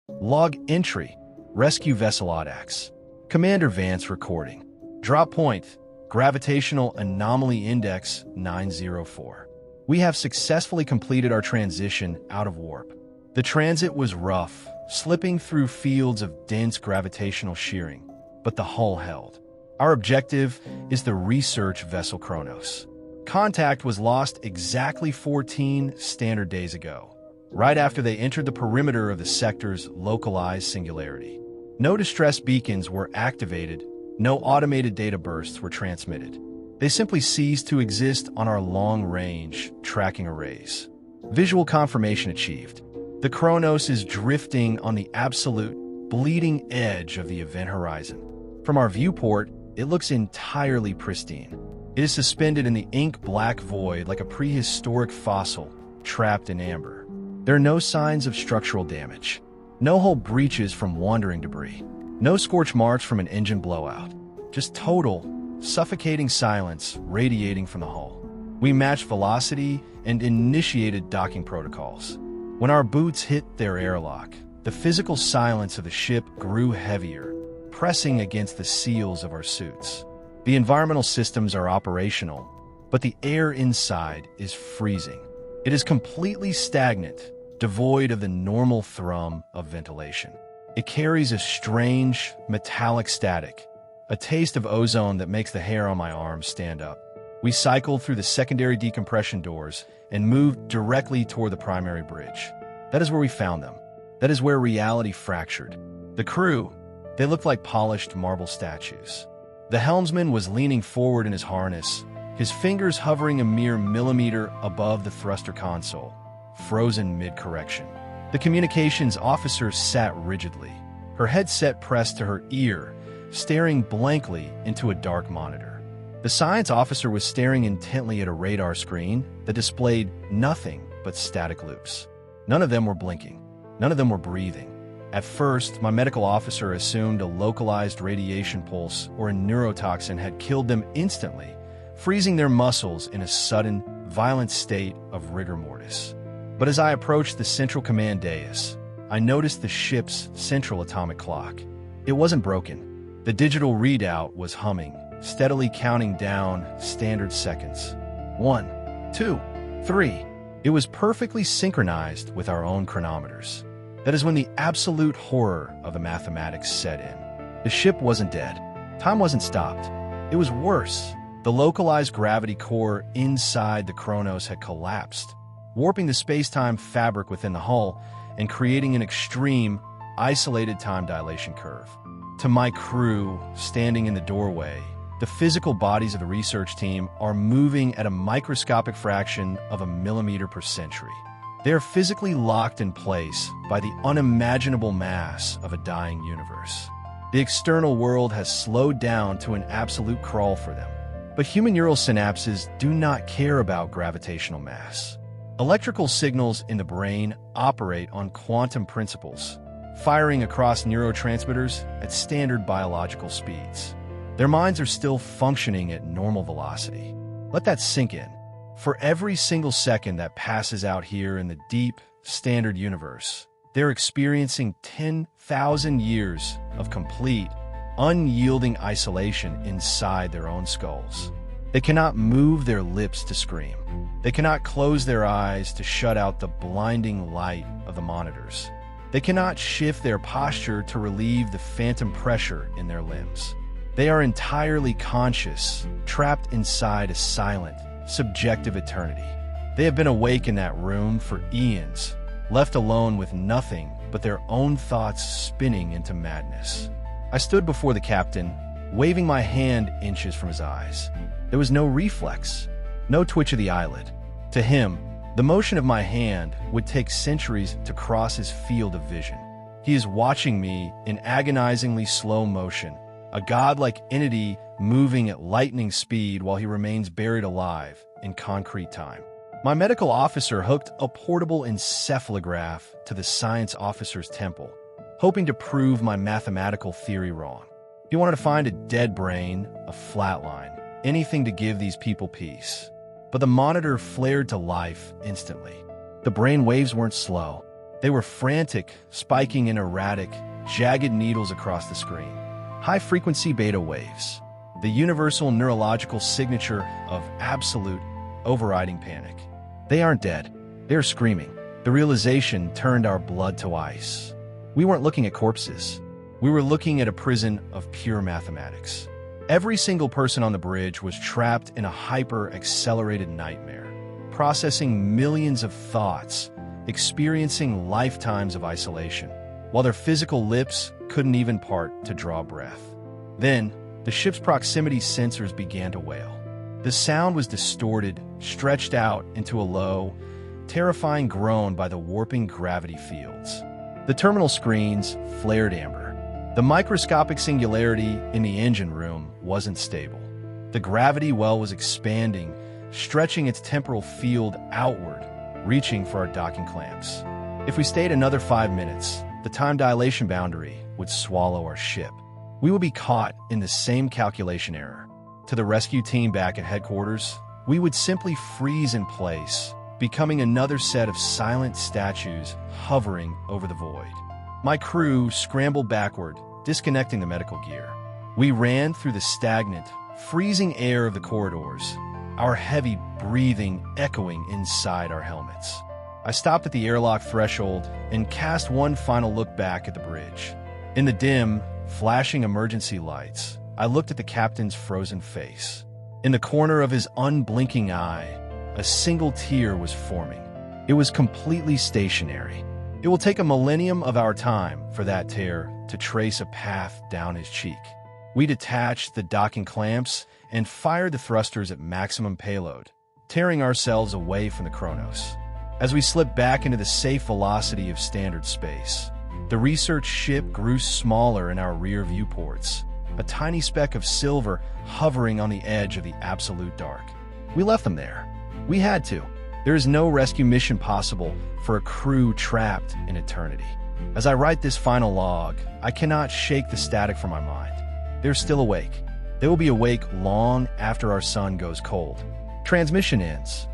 Log entry, rescue vessel AUDAX. Commander Vance recording. Drop point, gravitational anomaly index 904. We have successfully completed our transition out of warp. The transit was rough, slipping through fields of dense gravitational shearing, but the hull held. Our objective is the research vessel Kronos. Contact was lost exactly 14 standard days ago, right after they entered the perimeter of the sector's localized singularity. No distress beacons were activated, no automated data bursts were transmitted. They simply ceased to exist on our long-range tracking arrays. Visual confirmation achieved. The Kronos is drifting on the absolute bleeding edge of the event horizon. From our viewport, it looks entirely pristine. It is suspended in the ink-black void like a prehistoric fossil trapped in amber. There are no signs of structural damage. No hull breaches from wandering debris. No scorch marks from an engine blowout. Just total, suffocating silence radiating from the hull. We matched velocity and initiated docking protocols. When our boots hit their airlock, the physical silence of the ship grew heavier, pressing against the seals of our suits. The environmental systems are operational, but the air inside is freezing. It is completely stagnant, devoid of the normal thrum of ventilation. It carries a strange, metallic static, a taste of ozone that makes the hair on my arms stand up. We cycled through the secondary decompression doors and moved directly toward the primary bridge. That is where we found them. That is where reality fractured. The crew, they looked like polished marble statues. The helmsman was leaning forward in his harness, his fingers hovering a mere millimeter above the thruster console, frozen mid-correction. The communications officer sat rigidly, her headset pressed to her ear, staring blankly into a dark monitor. The science officer was staring intently at a radar screen that displayed nothing but static loops. None of them were blinking. None of them were breathing. At first, my medical officer assumed a localized radiation pulse or a neurotoxin had killed them instantly, freezing their muscles in a sudden, violent state of rigor mortis. But as I approached the Central Command dais, I noticed the ship's central atomic clock. It wasn't broken. The digital readout was humming, steadily counting down standard seconds. 1, 2, 3. It was perfectly synchronized with our own chronometers. That is when the absolute horror of the mathematics set in. The ship wasn't dead. Time wasn't stopped. It was worse. The localized gravity core inside the Kronos had collapsed, warping the space-time fabric within the hull and creating an extreme, isolated time dilation curve. To my crew, standing in the doorway, the physical bodies of the research team are moving at a microscopic fraction of a millimeter per century. They are physically locked in place by the unimaginable mass of a dying universe. The external world has slowed down to an absolute crawl for them. But human neural synapses do not care about gravitational mass. Electrical signals in the brain operate on quantum principles, firing across neurotransmitters at standard biological speeds. Their minds are still functioning at normal velocity. Let that sink in. For every single second that passes out here in the deep, standard universe, they're experiencing 10,000 years of complete, unyielding isolation inside their own skulls. They cannot move their lips to scream. They cannot close their eyes to shut out the blinding light of the monitors. They cannot shift their posture to relieve the phantom pressure in their limbs. They are entirely conscious, trapped inside a silent, subjective eternity. They have been awake in that room for eons, left alone with nothing but their own thoughts spinning into madness. I stood before the captain, waving my hand inches from his eyes. There was no reflex, no twitch of the eyelid. To him, the motion of my hand would take centuries to cross his field of vision. He is watching me in agonizingly slow motion, a godlike entity moving at lightning speed while he remains buried alive in concrete time. My medical officer hooked a portable encephalograph to the science officer's temple, hoping to prove my mathematical theory wrong. He wanted to find a dead brain, a flatline, anything to give these people peace. But the monitor flared to life instantly. The brain waves weren't slow. They were frantic, spiking in erratic, jagged needles across the screen. High-frequency beta waves, the universal neurological signature of absolute, overriding panic. They aren't dead. They're screaming. The realization turned our blood to ice. We weren't looking at corpses. We were looking at a prison of pure mathematics. Every single person on the bridge was trapped in a hyper-accelerated nightmare, processing millions of thoughts, experiencing lifetimes of isolation, while their physical lips couldn't even part to draw breath. Then, the ship's proximity sensors began to wail. The sound was distorted, stretched out into a low, terrifying groan by the warping gravity fields. The terminal screens flared amber. The microscopic singularity in the engine room wasn't stable. The gravity well was expanding, stretching its temporal field outward, reaching for our docking clamps. If we stayed another 5 minutes, the time dilation boundary would swallow our ship. We would be caught in the same calculation error. To the rescue team back at headquarters, we would simply freeze in place, becoming another set of silent statues hovering over the void. My crew scrambled backward, disconnecting the medical gear. We ran through the stagnant, freezing air of the corridors, our heavy breathing echoing inside our helmets. I stopped at the airlock threshold and cast one final look back at the bridge. In the dim, flashing emergency lights, I looked at the captain's frozen face. In the corner of his unblinking eye, a single tear was forming. It was completely stationary. It will take a millennium of our time for that tear to trace a path down his cheek. We detached the docking clamps and fired the thrusters at maximum payload, tearing ourselves away from the Kronos. As we slipped back into the safe velocity of standard space, the research ship grew smaller in our rear viewports, a tiny speck of silver hovering on the edge of the absolute dark. We left them there. We had to. There is no rescue mission possible for a crew trapped in eternity. As I write this final log, I cannot shake the static from my mind. They're still awake. They will be awake long after our sun goes cold. Transmission ends,